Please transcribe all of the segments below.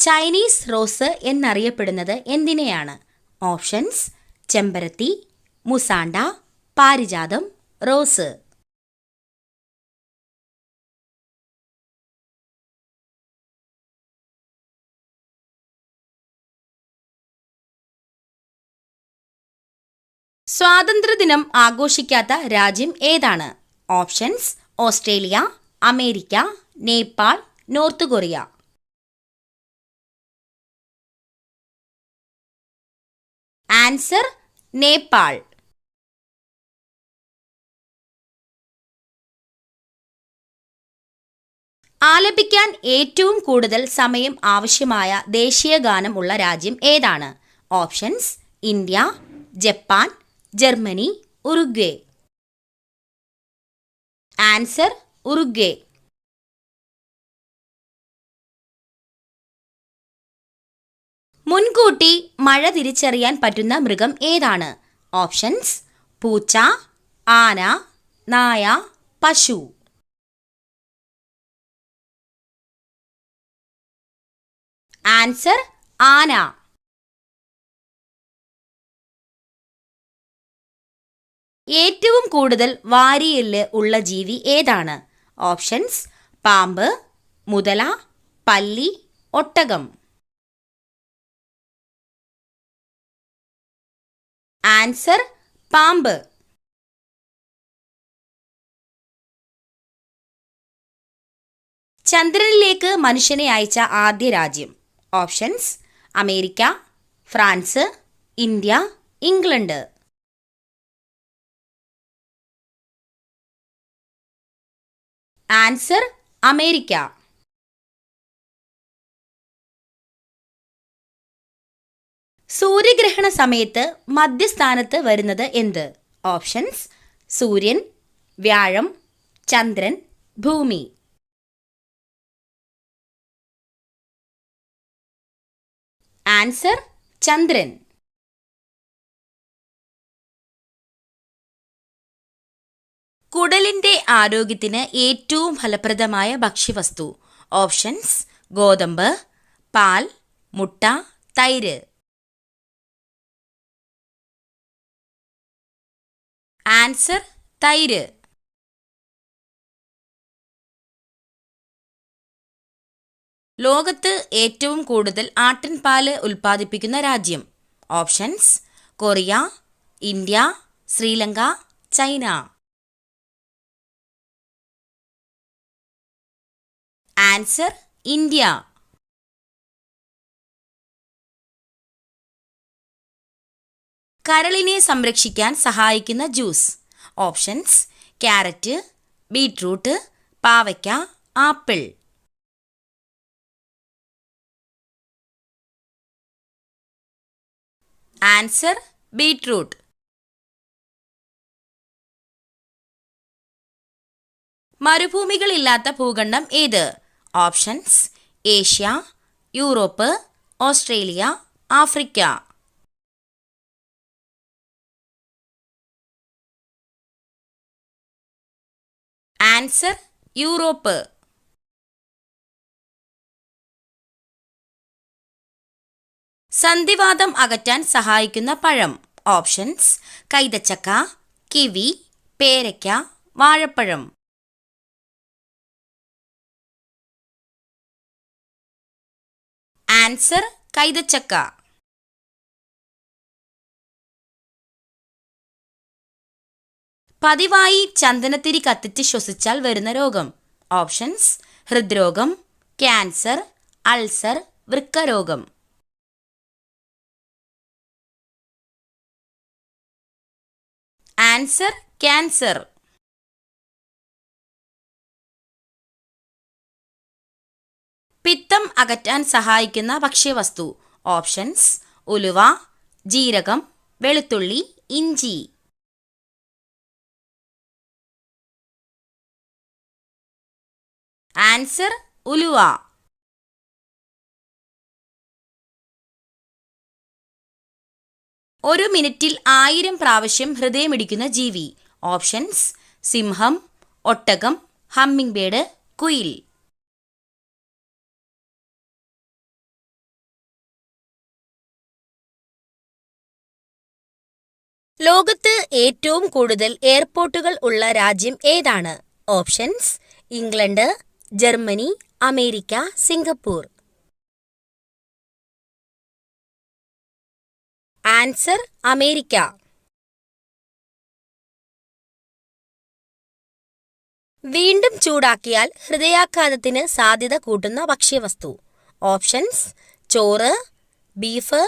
Chinese rose എന്നറിയപ്പെടുന്നത് എന്തിനെയാണ്? Options: ചെമ്പരത്തി, മുസാണ്ട, പാരിജാതം, റോസ്. സ്വാതന്ത്ര്യദിനം ആഘോഷിക്കാത്ത രാജ്യം ഏതാണ്? Options: Australia, America, Nepal, North Korea. Answer: Nepal. ആലപിക്കാൻ ഏറ്റവും കൂടുതൽ സമയം ആവശ്യമായ ദേശീയ ഗാനം ഉള്ള രാജ്യം ഏതാണ്? Options: India, Japan, Germany, Uruguay. Answer: Uruguay. മുൻകൂട്ടി മഴ തിരിച്ചറിയാൻ പറ്റുന്ന മൃഗം ഏതാണ്? ഓപ്ഷൻസ്: പൂച്ച, ആന, നായ, പശു. ആൻസർ: ആന. ഏറ്റവും കൂടുതൽ വാരിയെല്ല് ഉള്ള ജീവി ഏതാണ്? ഓപ്ഷൻസ്: പാമ്പ്, മുതല, പല്ലി, ഒട്ടകം. ആൻസർ: പാമ്പ്. ചന്ദ്രനിലേക്ക് മനുഷ്യനെ അയച്ച ആദ്യ രാജ്യം? Options: America, France, India, England. Answer: America. സൂര്യഗ്രഹണ സമയത്ത് മധ്യസ്ഥാനത്ത് വരുന്നത് എന്ത്? ഓപ്ഷൻസ്: സൂര്യൻ, വ്യാഴം, ചന്ദ്രൻ, ഭൂമി. ആൻസർ: ചന്ദ്രൻ. കുടലിന്റെ ആരോഗ്യത്തിന് ഏറ്റവും ഫലപ്രദമായ ഭക്ഷ്യവസ്തു? ഓപ്ഷൻസ്: ഗോതമ്പ്, പാൽ, മുട്ട, തൈര്. ആൻസർ: തൈര്. ലോകത്ത് ഏറ്റവും കൂടുതൽ ആട്ടിൻപാല് ഉൽപ്പാദിപ്പിക്കുന്ന രാജ്യം? Options: Korea, India, Sri Lanka, China. Answer: India. കരളിനെ സംരക്ഷിക്കാൻ സഹായിക്കുന്ന ജ്യൂസ്? ഓപ്ഷൻസ്: ക്യാരറ്റ്, ബീറ്റ്റൂട്ട്, പാവയ്ക്ക, ആപ്പിൾ. Answer: beetroot. മരുഭൂമികളില്ലാത്ത ഭൂഖണ്ഡം ഏത്? Options: Asia, Europe, Australia, Africa. Answer: Europe. സന്ധിവാതം അകറ്റാൻ സഹായിക്കുന്ന പഴം? ഓപ്ഷൻസ്: കൈതച്ചക്ക, കിവി, പേരയ്ക്ക, വാഴപ്പഴം. ആൻസർ: കൈതച്ചക്ക. പതിവായി ചന്ദനത്തിരി കത്തിച്ച് ശ്വസിച്ചാൽ വരുന്ന രോഗം? ഓപ്ഷൻസ്: ഹൃദ്രോഗം, ക്യാൻസർ, അൾസർ, വൃക്കരോഗം. Answer: cancer. പിത്തം അകറ്റാൻ സഹായിക്കുന്ന ഭക്ഷ്യവസ്തു? ഓപ്ഷൻസ്: ഉലുവ, ജീരകം, വെളുത്തുള്ളി, ഇഞ്ചി. ആൻസർ: ഉലുവ. ഒരു മിനിറ്റിൽ 1000 പ്രാവശ്യം ഹൃദയമിടിക്കുന്ന ജീവി? ഓപ്ഷൻസ്: സിംഹം, ഒട്ടകം, ഹമ്മിങ് ബേർഡ്, കുയിൽ. ലോകത്ത് ഏറ്റവും കൂടുതൽ എയർപോർട്ടുകൾ ഉള്ള രാജ്യം ഏതാണ്? Options: England, Germany, America, Singapore. Answer: America. വീണ്ടും ചൂടാക്കിയാൽ ഹൃദയാഘാതത്തിന് സാധ്യത കൂട്ടുന്ന ഭക്ഷ്യവസ്തു. ഓപ്ഷൻസ്: ചോറ്, ബീഫ്,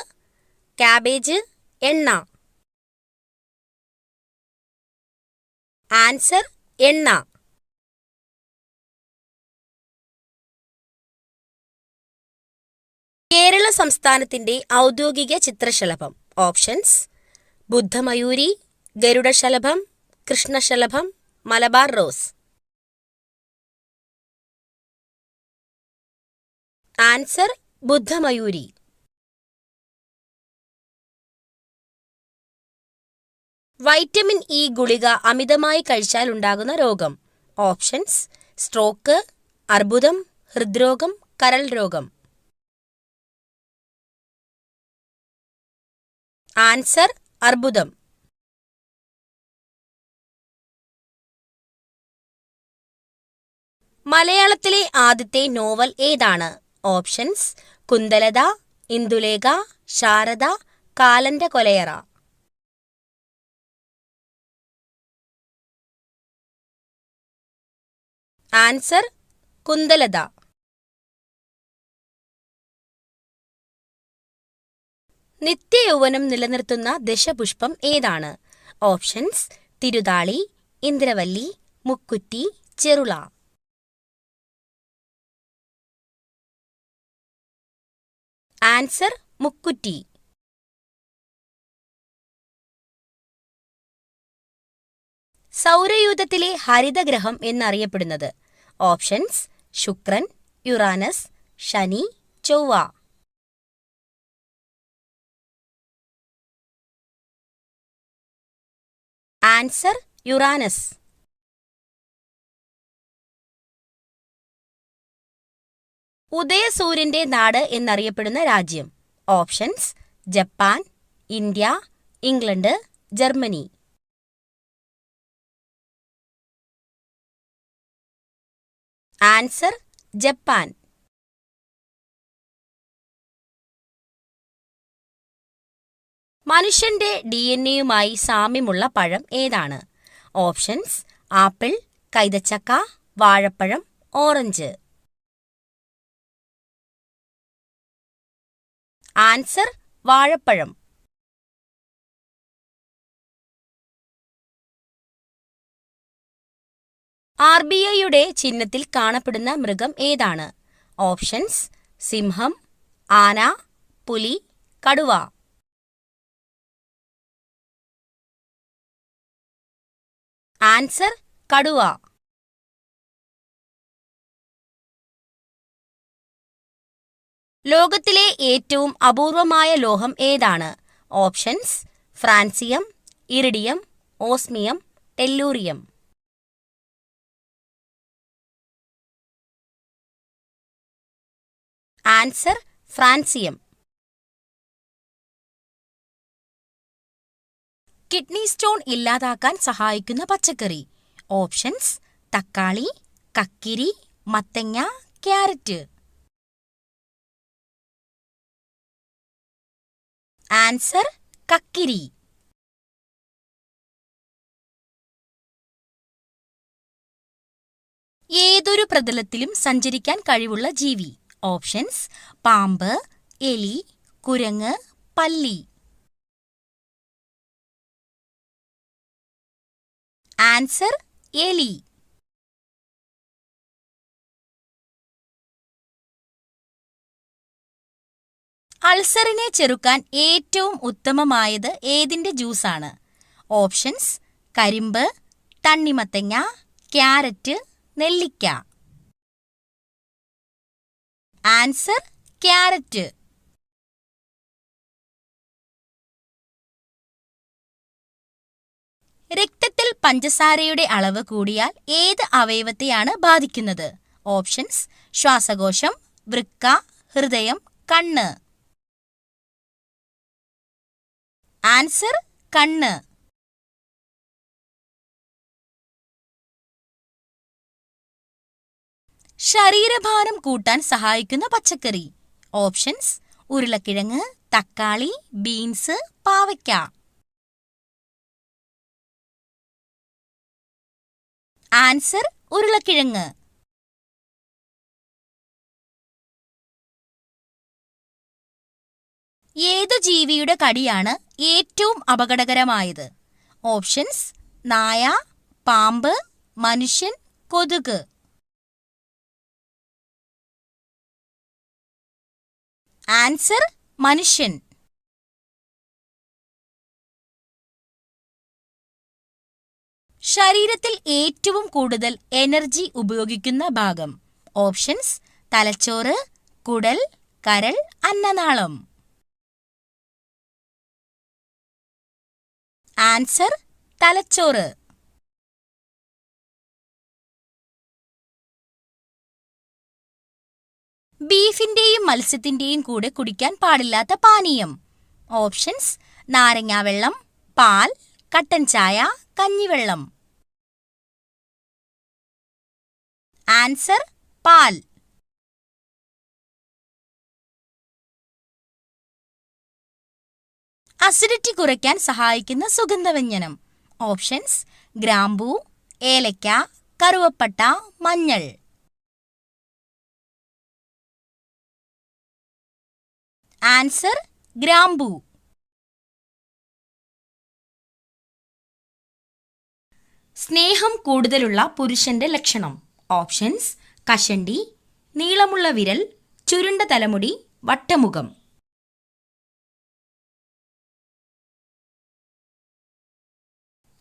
കാബേജ്, എണ്ണ. ആൻസർ: എണ്ണ. കേരള സംസ്ഥാനത്തിന്റെ ഔദ്യോഗിക ചിത്രശലഭം. ഓപ്ഷൻസ്: ബുദ്ധമയൂരി, ഗരുഡശലഭം, കൃഷ്ണശലഭം, മലബാർ റോസ്. ആൻസർ: ബുദ്ധമയൂരി. വൈറ്റമിൻ ഇ ഗുളിക അമിതമായി കഴിച്ചാൽ ഉണ്ടാകുന്ന രോഗം. ഓപ്ഷൻസ്: സ്ട്രോക്ക്, അർബുദം, ഹൃദ്രോഗം, കരൾ രോഗം. ആൻസർ: അർബുദം. മലയാളത്തിലെ ആദ്യത്തെ നോവൽ ഏതാണ്? ഓപ്ഷൻസ്: കുന്തലത, ഇന്ദുലേഖ, ശാരദ, കാലന്റെ കൊലയറ. ആൻസർ: കുന്തലത. നിത്യയൗവനം നിലനിർത്തുന്ന ദശപുഷ്പം ഏതാണ്? ഓപ്ഷൻസ്: തിരുതാളി, ഇന്ദ്രവല്ലി, മുക്കുറ്റി, ചെറുള. ആൻസർ: മുക്കുറ്റി. സൗരയൂഥത്തിലെ ഹരിതഗ്രഹം എന്നറിയപ്പെടുന്നത്. ഓപ്ഷൻസ്: ശുക്രൻ, യുറാനസ്, ശനി, ചൊവ്വ. Answer: Uranus. ഉദയസൂര്യന്റെ നാട് എന്നറിയപ്പെടുന്ന രാജ്യം. Options: Japan, India, England, Germany. Answer: Japan. മനുഷ്യന്റെ DNA-യുമായി സാമ്യമുള്ള പഴം ഏതാണ്? ഓപ്ഷൻസ്: ആപ്പിൾ, കൈതച്ചക്ക, വാഴപ്പഴം, ഓറഞ്ച്. ആൻസർ: വാഴപ്പഴം. RBIയുടെ ചിഹ്നത്തിൽ കാണപ്പെടുന്ന മൃഗം ഏതാണ്? ഓപ്ഷൻസ്: സിംഹം, ആന, പുലി, കടുവ. ആൻസർ: കടുവ. ലോകത്തിലെ ഏറ്റവും അപൂർവമായ ലോഹം ഏതാണ്? Options: francium, iridium, osmium, tellurium. Answer: francium. Kidney stone ഇല്ലാതാക്കാൻ സഹായിക്കുന്ന പച്ചക്കറി. ഓപ്ഷൻസ്: തക്കാളി, കക്കിരി, മത്തങ്ങ, ക്യാരറ്റ്. ആൻസർ: കക്കിരി. ഏതൊരു പ്രതലത്തിലും സഞ്ചരിക്കാൻ കഴിവുള്ള ജീവി. ഓപ്ഷൻസ്: പാമ്പ്, എലി, കുരങ്ങ്, പല്ലി. ആൻസർ: എലി. അൾസറിനെ ചെറുക്കാൻ ഏറ്റവും ഉത്തമമായത് ഏതിന്റെ ജ്യൂസാണ്? ഓപ്ഷൻസ്: കരിമ്പ്, തണ്ണിമത്തങ്ങ, ക്യാരറ്റ്, നെല്ലിക്ക. Answer: carrot. രക്തത്തിൽ പഞ്ചസാരയുടെ അളവ് കൂടിയാൽ ഏത് അവയവത്തെയാണ് ബാധിക്കുന്നത്? ഓപ്ഷൻസ്: ശ്വാസകോശം, വൃക്ക, ഹൃദയം, കണ്ണ്. ആൻസർ: കണ്ണ്. ശരീരഭാരം കൂട്ടാൻ സഹായിക്കുന്ന പച്ചക്കറി. ഓപ്ഷൻസ്: ഉരുളക്കിഴങ്ങ്, തക്കാളി, ബീൻസ്, പാവയ്ക്ക. ആൻസർ: ഉരുളക്കിഴങ്ങ്. ഏതു ജീവിയുടെ കടിയാണ് ഏറ്റവും അപകടകരമായത്? ഓപ്ഷൻസ്: നായ, പാമ്പ്, മനുഷ്യൻ, കൊതുക്. ആൻസർ: മനുഷ്യൻ. ശരീരത്തിൽ ഏറ്റവും കൂടുതൽ എനർജി ഉപയോഗിക്കുന്ന ഭാഗം. ഓപ്ഷൻസ്: തലച്ചോറ്, കുടൽ, കരൾ, അന്നനാളം. ആൻസർ: തലച്ചോറ്. ബീഫിന്റെയും മത്സ്യത്തിന്റെയും കൂടെ കുടിക്കാൻ പാടില്ലാത്ത പാനീയം. ഓപ്ഷൻസ്: നാരങ്ങാവെള്ളം, പാൽ, കട്ടൻ ചായ, കഞ്ഞിവെള്ളം. ആൻസർ: പാൽ. അസിഡിറ്റി കുറയ്ക്കാൻ സഹായിക്കുന്ന സുഗന്ധവ്യഞ്ജനം. ഓപ്ഷൻസ്: ഗ്രാമ്പൂ, ഏലക്ക, കറുവപ്പട്ട, മഞ്ഞൾ. ആൻസർ: ഗ്രാമ്പൂ. സ്നേഹം കൂടുതലുള്ള പുരുഷന്റെ ലക്ഷണം. ഓപ്ഷൻസ്: കഷണ്ടി, നീളമുള്ള വിരൽ, ചുരുണ്ട തലമുടി, വട്ടമുഖം.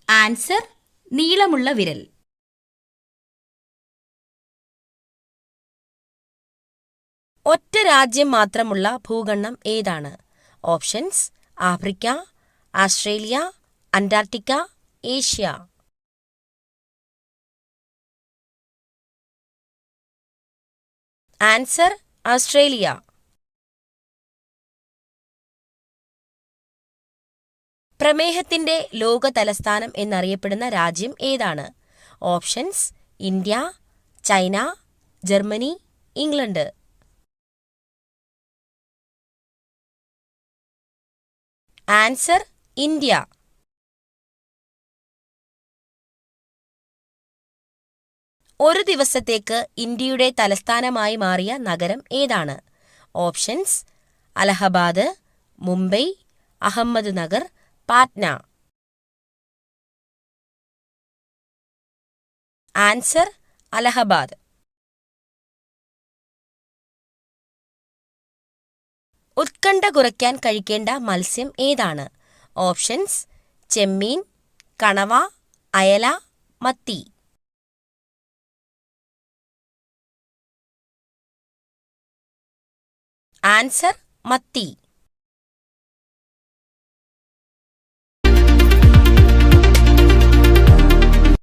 ആൻസർ: നീളമുള്ള വിരൽ. ഒറ്റ രാജ്യം മാത്രമുള്ള ഭൂഖണ്ഡം ഏതാണ്? Options: Africa, Australia, Antarctica, Asia. Answer: Australia. പ്രമേഹത്തിന്റെ ലോക തലസ്ഥാനം എന്നറിയപ്പെടുന്ന രാജ്യം ഏതാണ്? Options: India, China, Germany, England. Answer: India. ഒരു ദിവസത്തേക്ക് ഇന്ത്യയുടെ തലസ്ഥാനമായി മാറിയ നഗരം ഏതാണ്? ഓപ്ഷൻസ്: അലഹബാദ്, മുംബൈ, അഹമ്മദ് നഗർ, പാറ്റ്ന. ആൻസർ: അലഹബാദ്. ഉത്കണ്ഠ കുറയ്ക്കാൻ കഴിക്കേണ്ട മത്സ്യം ഏതാണ്? ഓപ്ഷൻസ്: ചെമ്മീൻ, കണവ, അയല, മത്തി. ആൻസർ: മത്തി.